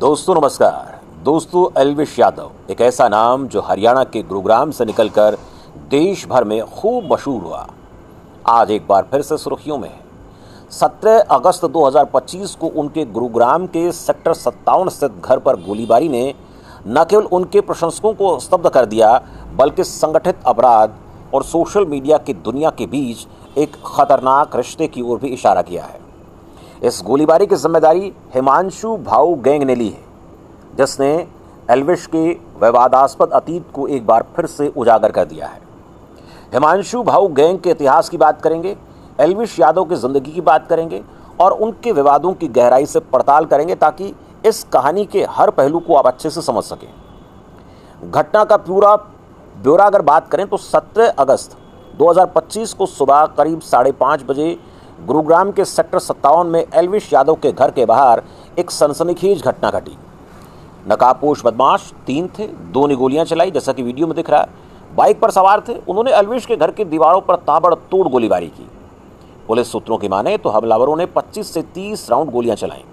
दोस्तों नमस्कार। दोस्तों, एल्विश यादव एक ऐसा नाम जो हरियाणा के गुरुग्राम से निकलकर देश भर में खूब मशहूर हुआ, आज एक बार फिर से सुर्खियों में है। 17 अगस्त 2025 को उनके गुरुग्राम के सेक्टर 57 स्थित घर पर गोलीबारी ने न केवल उनके प्रशंसकों को स्तब्ध कर दिया, बल्कि संगठित अपराध और सोशल मीडिया की दुनिया के बीच एक खतरनाक रिश्ते की ओर भी इशारा किया है। इस गोलीबारी की जिम्मेदारी हिमांशु भाऊ गैंग ने ली है, जिसने एल्विश के विवादास्पद अतीत को एक बार फिर से उजागर कर दिया है। हिमांशु भाऊ गैंग के इतिहास की बात करेंगे, एल्विश यादव की जिंदगी की बात करेंगे और उनके विवादों की गहराई से पड़ताल करेंगे, ताकि इस कहानी के हर पहलू को आप अच्छे से समझ सकें। घटना का पूरा ब्यौरा अगर बात करें तो 17 अगस्त 2025 को सुबह करीब 5:30 बजे गुरुग्राम के सेक्टर 57 में एल्विश यादव के घर के बाहर एक सनसनीखेज घटना घटी। नकाबपोश बदमाश 3 थे, 2 ने गोलियां चलाई, जैसा कि वीडियो में दिख रहा है। बाइक पर सवार थे, उन्होंने एल्विश के घर की दीवारों पर ताबड़तोड़ गोलीबारी की। पुलिस सूत्रों की माने तो हमलावरों ने 25 से 30 राउंड गोलियां चलाई,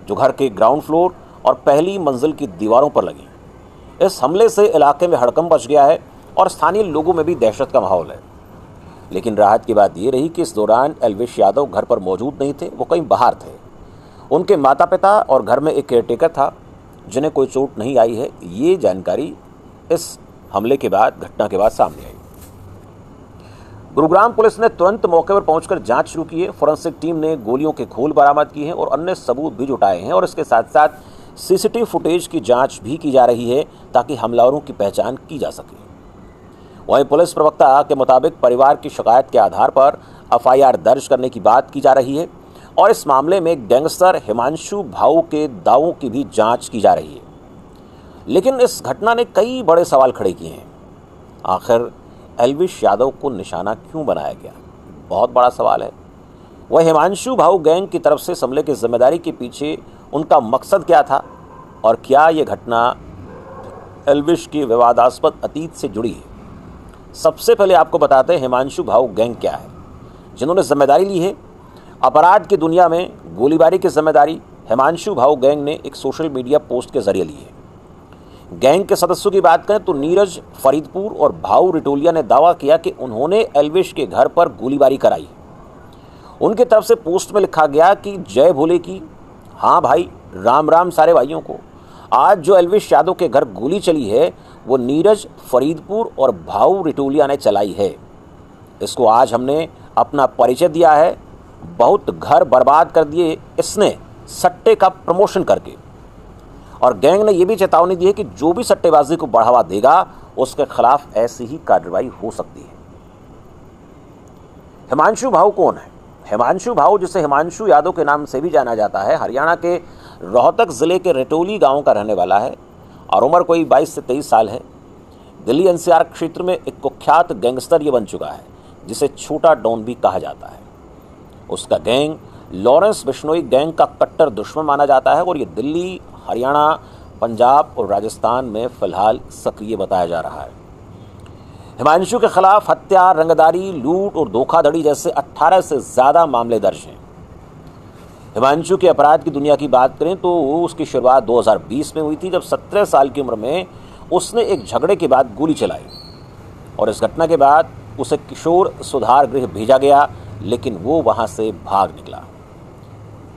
जो घर के ग्राउंड फ्लोर और पहली मंजिल की दीवारों पर लगी। इस हमले से इलाके में हड़कंप मच गया है और स्थानीय लोगों में भी दहशत का माहौल है। लेकिन राहत की बात यह रही कि इस दौरान एल्विश यादव घर पर मौजूद नहीं थे, वो कहीं बाहर थे। उनके माता पिता और घर में एक केयरटेकर था, जिन्हें कोई चोट नहीं आई है। ये जानकारी इस हमले के बाद, घटना के बाद सामने आई। गुरुग्राम पुलिस ने तुरंत मौके पर पहुंचकर जांच शुरू की है। फोरेंसिक टीम ने गोलियों के खोल बरामद किए हैं और अन्य सबूत भी जुटाए हैं, और इसके साथ साथ सीसीटीवी फुटेज की जांच भी की जा रही है, ताकि हमलावरों की पहचान की जा सके। वहीं पुलिस प्रवक्ता के मुताबिक परिवार की शिकायत के आधार पर एफआईआर दर्ज करने की बात की जा रही है, और इस मामले में गैंगस्टर हिमांशु भाऊ के दावों की भी जांच की जा रही है। लेकिन इस घटना ने कई बड़े सवाल खड़े किए हैं। आखिर एल्विश यादव को निशाना क्यों बनाया गया? बहुत बड़ा सवाल है। वह हिमांशु भाऊ गैंग की तरफ से इस हमले की जिम्मेदारी के पीछे उनका मकसद क्या था, और क्या यह घटना एल्विश के विवादास्पद अतीत से जुड़ी है? सबसे पहले आपको बताते हैं हिमांशु भाऊ गैंग क्या है, जिन्होंने जिम्मेदारी ली है। अपराध की दुनिया में गोलीबारी की जिम्मेदारी हिमांशु भाऊ गैंग ने एक सोशल मीडिया पोस्ट के जरिए ली है। गैंग के सदस्यों की बात करें तो नीरज फरीदपुर और भाऊ रिटोलिया ने दावा किया कि उन्होंने एल्विश के घर पर गोलीबारी कराई। उनकी तरफ से पोस्ट में लिखा गया कि जय भोले की, हाँ भाई, राम राम सारे भाइयों को। आज जो एल्विश यादव के घर गोली चली है, वो नीरज फरीदपुर और भाऊ रिटोलिया ने चलाई है। इसको आज हमने अपना परिचय दिया है। बहुत घर बर्बाद कर दिए इसने सट्टे का प्रमोशन करके। और गैंग ने यह भी चेतावनी दी है कि जो भी सट्टेबाजी को बढ़ावा देगा, उसके खिलाफ ऐसी ही कार्रवाई हो सकती है। हिमांशु भाऊ कौन है? हिमांशु भाऊ, जिसे हिमांशु यादव के नाम से भी जाना जाता है, हरियाणा के रोहतक जिले के रेटोली गांव का रहने वाला है और उम्र कोई 22 से 23 साल है। दिल्ली एनसीआर क्षेत्र में एक कुख्यात गैंगस्टर ये बन चुका है, जिसे छोटा डॉन भी कहा जाता है। उसका गैंग लॉरेंस बिश्नोई गैंग का कट्टर दुश्मन माना जाता है, और ये दिल्ली, हरियाणा, पंजाब और राजस्थान में फिलहाल सक्रिय बताया जा रहा है। हिमांशु के खिलाफ हत्या, रंगदारी, लूट और धोखाधड़ी जैसे 18 से ज़्यादा मामले दर्ज हैं। हिमांशु के अपराध की दुनिया की बात करें तो उसकी शुरुआत 2020 में हुई थी, जब 17 साल की उम्र में उसने एक झगड़े के बाद गोली चलाई, और इस घटना के बाद उसे किशोर सुधार गृह भेजा गया, लेकिन वो वहां से भाग निकला।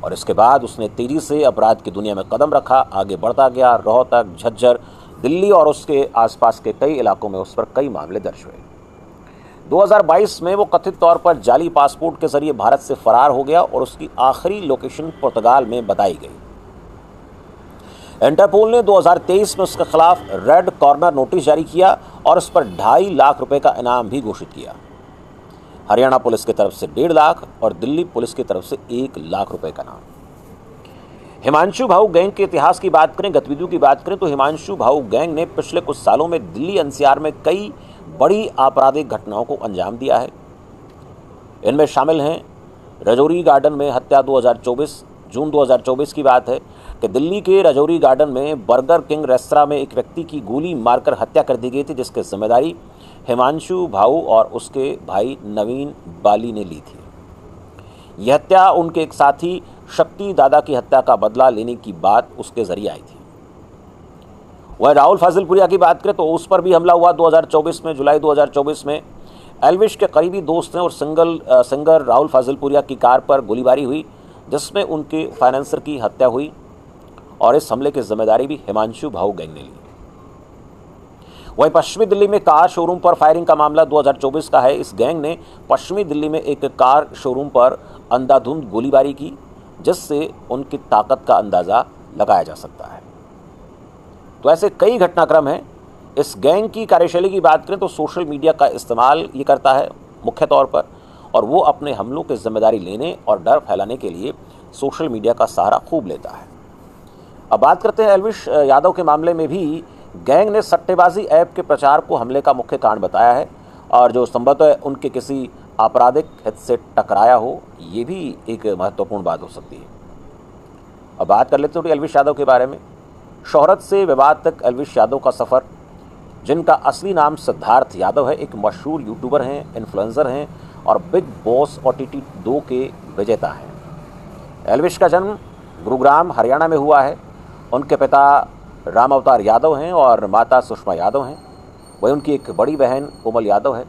और इसके बाद उसने तेजी से अपराध की दुनिया में कदम रखा, आगे बढ़ता गया। रोहतक, झज्जर, दिल्ली और उसके आसपास के कई इलाकों में उस पर कई मामले दर्ज हुए। 2022 में वो कथित तौर पर जाली पासपोर्ट के जरिए भारत से फरार हो गया, और उसकी आखिरी लोकेशन पुर्तगाल में बताई गई। इंटरपोल ने 2023 में उसके खिलाफ रेड कॉर्नर नोटिस जारी किया और उस पर 2.5 लाख रुपए का इनाम भी घोषित किया। हरियाणा पुलिस की तरफ से 1.5 लाख और दिल्ली पुलिस की तरफ से 1 लाख रुपए का इनाम। हिमांशु भाऊ गैंग के इतिहास की बात करें, गतिविधियों की बात करें तो हिमांशु भाऊ गैंग ने पिछले कुछ सालों में दिल्ली एनसीआर में कई बड़ी आपराधिक घटनाओं को अंजाम दिया है। इनमें शामिल हैं रजौरी गार्डन में हत्या 2024, जून 2024 की बात है कि दिल्ली के रजौरी गार्डन में बर्गर किंग रेस्तरां में एक व्यक्ति की गोली मारकर हत्या कर दी गई थी, जिसकी जिम्मेदारी हिमांशु भाऊ और उसके भाई नवीन बाली ने ली थी। यह हत्या उनके एक साथी शक्ति दादा की हत्या का बदला लेने की बात उसके जरिए आई थी। वह राहुल फाजिलपुरिया की बात करें तो उस पर भी हमला हुआ 2024 में। जुलाई 2024 में एल्विश के करीबी दोस्त हैं और सिंगर राहुल फाजिलपुरिया की कार पर गोलीबारी हुई, जिसमें उनके फाइनेंसर की हत्या हुई और इस हमले की जिम्मेदारी भी हिमांशु भाऊ गैंग ने ली। वहीं पश्चिमी दिल्ली में कार शोरूम पर फायरिंग का मामला 2024 का है। इस गैंग ने पश्चिमी दिल्ली में एक कार शोरूम पर अंधाधुंध गोलीबारी की, जिससे उनकी ताकत का अंदाजा लगाया जा सकता है। तो ऐसे कई घटनाक्रम हैं। इस गैंग की कार्यशैली की बात करें तो सोशल मीडिया का इस्तेमाल ये करता है मुख्य तौर पर, और वो अपने हमलों की जिम्मेदारी लेने और डर फैलाने के लिए सोशल मीडिया का सहारा खूब लेता है। अब बात करते हैं एल्विश यादव के मामले में भी गैंग ने सट्टेबाजी ऐप के प्रचार को हमले का मुख्य कारण बताया है, और जो संभवतः उनके किसी आपराधिक हित से टकराया हो, ये भी एक महत्वपूर्ण बात हो सकती है। अब बात कर लेते हैं एल्विश यादव के बारे में। शोहरत से विवाद तक एल्विश यादव का सफ़र, जिनका असली नाम सिद्धार्थ यादव है, एक मशहूर यूट्यूबर हैं, इन्फ्लुएंसर हैं और बिग बॉस OTT 2 के विजेता हैं। एल्विश का जन्म गुरुग्राम हरियाणा में हुआ है। उनके पिता राम अवतार यादव हैं और माता सुषमा यादव हैं। वही उनकी एक बड़ी बहन कोमल यादव है।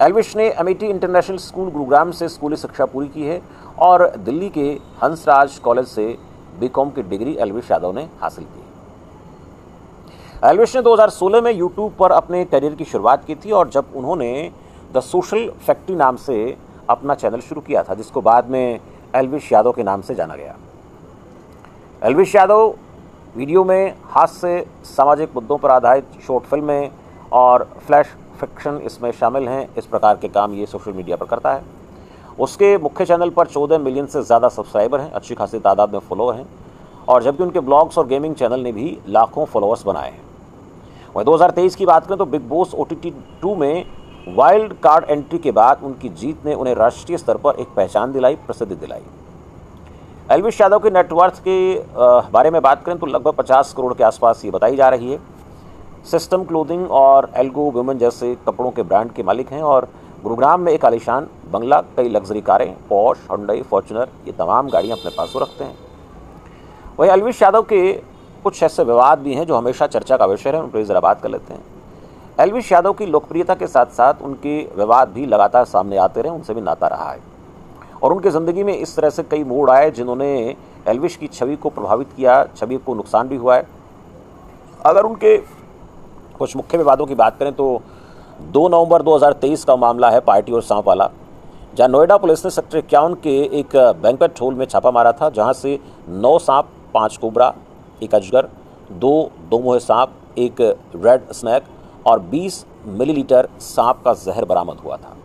एल्विश ने अमेठी इंटरनेशनल स्कूल गुरुग्राम से स्कूली शिक्षा पूरी की है और दिल्ली के हंसराज कॉलेज से BCom की डिग्री एल्विश यादव ने हासिल की। एल्विश ने 2016 में यूट्यूब पर अपने करियर की शुरुआत की थी, और जब उन्होंने द सोशल फैक्ट्री नाम से अपना चैनल शुरू किया था, जिसको बाद में एल्विश यादव के नाम से जाना गया। एल्विश यादव वीडियो में हास्य, सामाजिक मुद्दों पर आधारित शॉर्ट फिल्में और फ्लैश फिक्शन इसमें शामिल हैं। इस प्रकार के काम ये सोशल मीडिया पर करता है। उसके मुख्य चैनल पर 14 मिलियन से ज़्यादा सब्सक्राइबर हैं, अच्छी खासी तादाद में फॉलोअर हैं, और जबकि उनके ब्लॉग्स और गेमिंग चैनल ने भी लाखों फॉलोअर्स बनाए हैं। वहीं 2023 की बात करें तो बिग बॉस OTT 2 में वाइल्ड कार्ड एंट्री के बाद उनकी जीत ने उन्हें राष्ट्रीय स्तर पर एक पहचान दिलाई, प्रसिद्धि दिलाई। एल्विश यादव के नेटवर्थ के बारे में बात करें तो लगभग 50 करोड़ के आसपास ये बताई जा रही है। सिस्टम क्लोथिंग और एल्गो वुमेन जैसे कपड़ों के ब्रांड के मालिक हैं, और गुरुग्राम में एक आलीशान बंगला, कई लग्जरी कारें, पॉर्श, हुंडई, फॉर्च्यूनर, ये तमाम गाड़ियां अपने पास रखते हैं। वही एल्विश यादव के कुछ ऐसे विवाद भी हैं जो हमेशा चर्चा का विषय है, उन पर ज़रा बात कर लेते हैं। एल्विश यादव की लोकप्रियता के साथ साथ उनके विवाद भी लगातार सामने आते रहे, उनसे भी नाता रहा है, और उनकी ज़िंदगी में इस तरह से कई मोड़ आए जिन्होंने एल्विश की छवि को प्रभावित किया, छवि को नुकसान भी हुआ है। अगर उनके कुछ मुख्य विवादों की बात करें तो 2 नवंबर 2023 का मामला है पार्टी और सांप वाला, जहां नोएडा पुलिस ने सेक्टर 51 के एक बैंक्वेट हॉल में छापा मारा था, जहां से 9 सांप, 5 कोबरा, 1 अजगर, 2 दोमुहे सांप, 1 रेड स्नैक और 20 मिलीलीटर सांप का जहर बरामद हुआ था।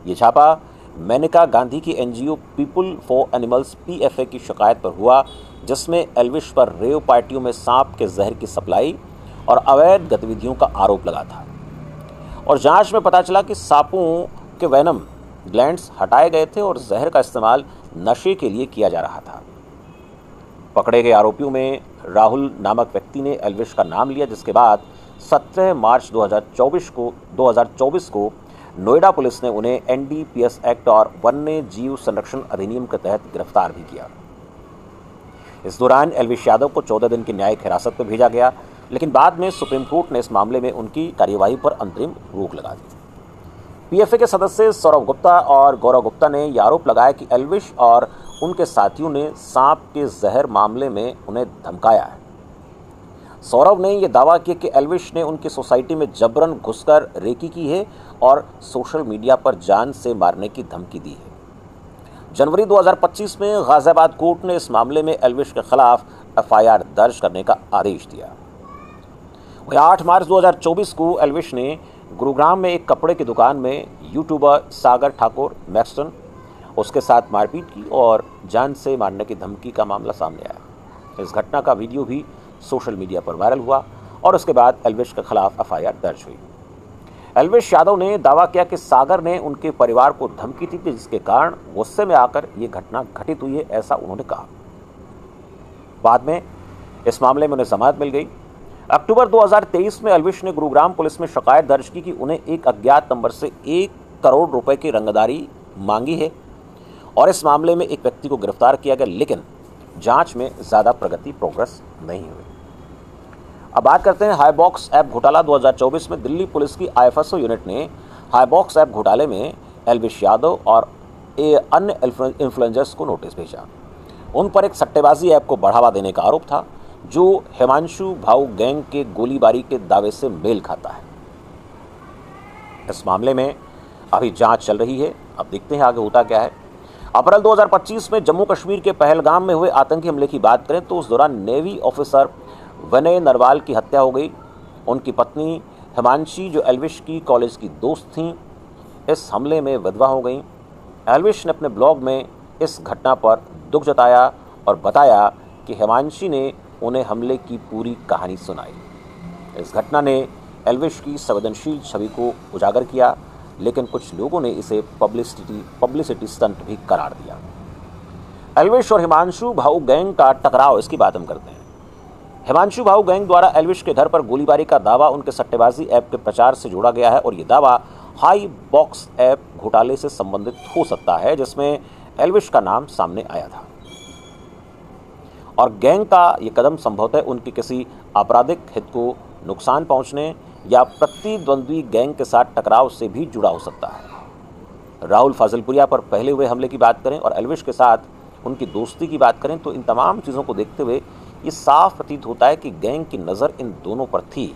ये छापा मेनका गांधी की NGO people for animals PFA की शिकायत पर हुआ, जिसमें एल्विश पर रेव पार्टियों में सांप के जहर की सप्लाई और अवैध गतिविधियों का आरोप लगा था, और जांच में पता चला कि सांपों के वेनम ग्लैंड्स हटाए गए थे और जहर का इस्तेमाल नशे के लिए किया जा रहा था। पकड़े गए आरोपियों में राहुल नामक व्यक्ति ने एल्विश का नाम लिया, जिसके बाद 17 मार्च 2024 को नोएडा पुलिस ने उन्हें NDPS एक्ट और वन्य जीव संरक्षण अधिनियम के तहत गिरफ्तार भी किया। इस दौरान एल्विश यादव को 14 दिन की न्यायिक हिरासत में भेजा गया, लेकिन बाद में सुप्रीम कोर्ट ने इस मामले में उनकी कार्यवाही पर अंतरिम रोक लगा दी। PFA के सदस्य सौरभ गुप्ता और गौरव गुप्ता ने यह आरोप लगाया कि एल्विश और उनके साथियों ने सांप के जहर मामले में उन्हें धमकाया है। सौरभ ने यह दावा किया कि एल्विश ने उनकी सोसाइटी में जबरन घुसकर रेकी की है और सोशल मीडिया पर जान से मारने की धमकी दी है। जनवरी 2025 में गाजियाबाद कोर्ट ने इस मामले में एल्विश के खिलाफ FIR दर्ज करने का आदेश दिया। वहीं 8 मार्च 2024 को एल्विश ने गुरुग्राम में एक कपड़े की दुकान में यूट्यूबर सागर ठाकुर मैक्सटन उसके साथ मारपीट की और जान से मारने की धमकी का मामला सामने आया। इस घटना का वीडियो भी सोशल मीडिया पर वायरल हुआ और उसके बाद एल्विश के खिलाफ FIR दर्ज हुई। एल्विश यादव ने दावा किया कि सागर ने उनके परिवार को धमकी दी थी, जिसके कारण गुस्से में आकर ये घटना घटित हुई है, ऐसा उन्होंने कहा। बाद में इस मामले में उन्हें जमानत मिल गई। अक्टूबर 2023 में एल्विश ने गुरुग्राम पुलिस में शिकायत दर्ज की कि उन्हें एक अज्ञात नंबर से 1 करोड़ रुपए की रंगदारी मांगी है और इस मामले में एक व्यक्ति को गिरफ्तार किया गया, लेकिन जांच में ज़्यादा प्रोग्रेस नहीं हुई। अब बात करते हैं हाईबॉक्स ऐप घोटाला। 2024 में दिल्ली पुलिस की IFSO यूनिट ने हाईबॉक्स ऐप घोटाले में एल्विश यादव और अन्य इन्फ्लुएंसर्स को नोटिस भेजा। उन पर एक सट्टेबाजी ऐप को बढ़ावा देने का आरोप था, जो हिमांशु भाऊ गैंग के गोलीबारी के दावे से मेल खाता है। इस मामले में अभी जांच चल रही है। अब देखते हैं आगे होता क्या है। अप्रैल 2025 में जम्मू कश्मीर के पहलगाम में हुए आतंकी हमले की बात करें तो उस दौरान नेवी ऑफिसर विनय नरवाल की हत्या हो गई। उनकी पत्नी हिमांशी, जो एल्विश की कॉलेज की दोस्त थीं, इस हमले में विधवा हो गई। एल्विश ने अपने ब्लॉग में इस घटना पर दुख जताया और बताया कि हिमांशी ने उन्हें हमले की पूरी कहानी सुनाई। इस घटना ने एल्विश की संवेदनशील छवि को उजागर किया, लेकिन कुछ लोगों ने इसे पब्लिसिटी स्टंट भी करार दिया। एल्विश और हिमांशु भाऊ गैंग का टकराव, इसकी बात हम करते हैं। हिमांशु भाऊ गैंग द्वारा एल्विश के घर पर गोलीबारी का दावा उनके सट्टेबाजी ऐप के प्रचार से जोड़ा गया है और ये दावा हाई बॉक्स ऐप घोटाले से संबंधित हो सकता है, जिसमें एल्विश का नाम सामने आया था। और गैंग का ये कदम संभवतः उनके किसी आपराधिक हित को नुकसान पहुंचने या प्रतिद्वंद्वी गैंग के साथ टकराव से भी जुड़ा हो सकता है। राहुल फाजिलपुरिया पर पहले हुए हमले की बात करें और एल्विश के साथ उनकी दोस्ती की बात करें तो इन तमाम चीज़ों को देखते हुए ये साफ प्रतीत होता है कि गैंग की नज़र इन दोनों पर थी।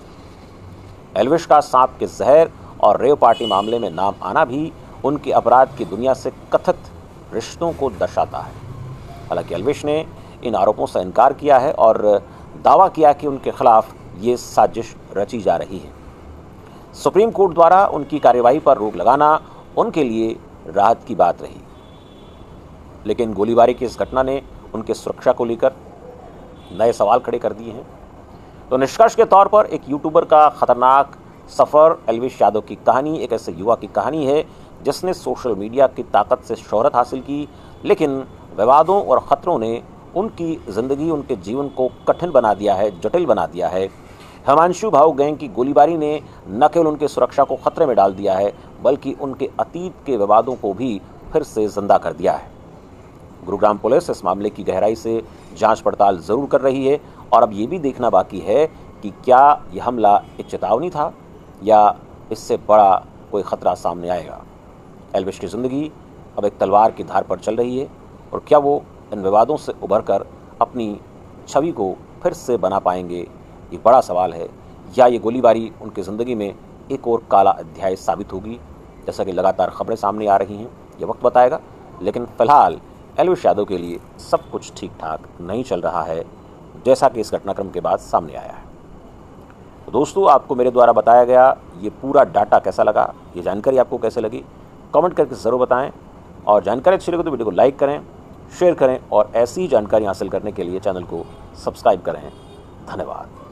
एल्विश का सांप के जहर और रेव पार्टी मामले में नाम आना भी उनके अपराध की दुनिया से कथित रिश्तों को दर्शाता है। हालांकि एल्विश ने इन आरोपों से इनकार किया है और दावा किया कि उनके खिलाफ ये साजिश रची जा रही है। सुप्रीम कोर्ट द्वारा उनकी कार्यवाही पर रोक लगाना उनके लिए राहत की बात रही, लेकिन गोलीबारी की इस घटना ने उनके सुरक्षा को लेकर नए सवाल खड़े कर दिए हैं। तो निष्कर्ष के तौर पर एक यूट्यूबर का खतरनाक सफ़र, एल्विश यादव की कहानी एक ऐसे युवा की कहानी है जिसने सोशल मीडिया की ताकत से शोहरत हासिल की, लेकिन विवादों और ख़तरों ने उनकी ज़िंदगी, उनके जीवन को कठिन बना दिया है, जटिल बना दिया है। हिमांशु भाऊ गैंग की गोलीबारी ने न केवल उनकी सुरक्षा को खतरे में डाल दिया है, बल्कि उनके अतीत के विवादों को भी फिर से जिंदा कर दिया है। गुरुग्राम पुलिस इस मामले की गहराई से जांच पड़ताल ज़रूर कर रही है और अब ये भी देखना बाकी है कि क्या यह हमला एक चेतावनी था या इससे बड़ा कोई ख़तरा सामने आएगा। एल्विश की ज़िंदगी अब एक तलवार की धार पर चल रही है और क्या वो इन विवादों से उभरकर अपनी छवि को फिर से बना पाएंगे, ये बड़ा सवाल है। या ये गोलीबारी उनकी ज़िंदगी में एक और काला अध्याय साबित होगी। जैसा कि लगातार खबरें सामने आ रही हैं, ये वक्त बताएगा, लेकिन फ़िलहाल एल्विश यादव के लिए सब कुछ ठीक ठाक नहीं चल रहा है, जैसा कि इस घटनाक्रम के बाद सामने आया है। तो दोस्तों, आपको मेरे द्वारा बताया गया ये पूरा डाटा कैसा लगा, ये जानकारी आपको कैसे लगी, कमेंट करके ज़रूर बताएं। और जानकारी अच्छी लगे तो वीडियो को लाइक करें, शेयर करें और ऐसी ही जानकारी हासिल करने के लिए चैनल को सब्सक्राइब करें। धन्यवाद।